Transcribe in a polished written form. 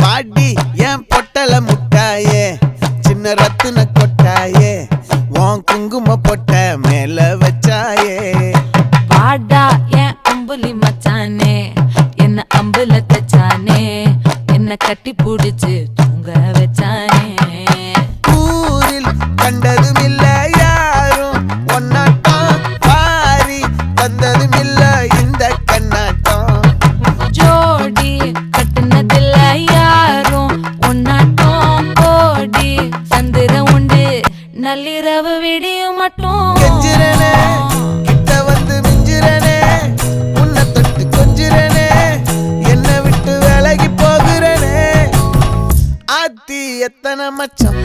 பாடி என் பொட்டல முட்டாயே சின்ன ரத்தின கொட்டாயே உன் குங்கும பொட்ட மேல வச்சாயே பாடா என் அம்புலி மச்சானே என்ன அம்புல தச்சானே என்ன கட்டி புடிச்சு தூங்க வச்சானே ஊரில் கண்டதும் இல்ல யாரும் ஒன்னாட்டம் பாரி தந்ததும் இல்ல இந்த கண்ணாட்டம் ஜோடி கட்டுனதில்ல யாரும் ஒன்னாட்டம் கோடி சந்திர உண்டு நள்ளிரவு விடியும் மட்டும் கெஞ்சிரனே கிட்ட வந்து மிஞ்சிரனே உன்னை தொட்டு கொஞ்சிரனே என்னை விட்டு விலகி போகிறனே ஆத்தி எத்தனை மச்சம்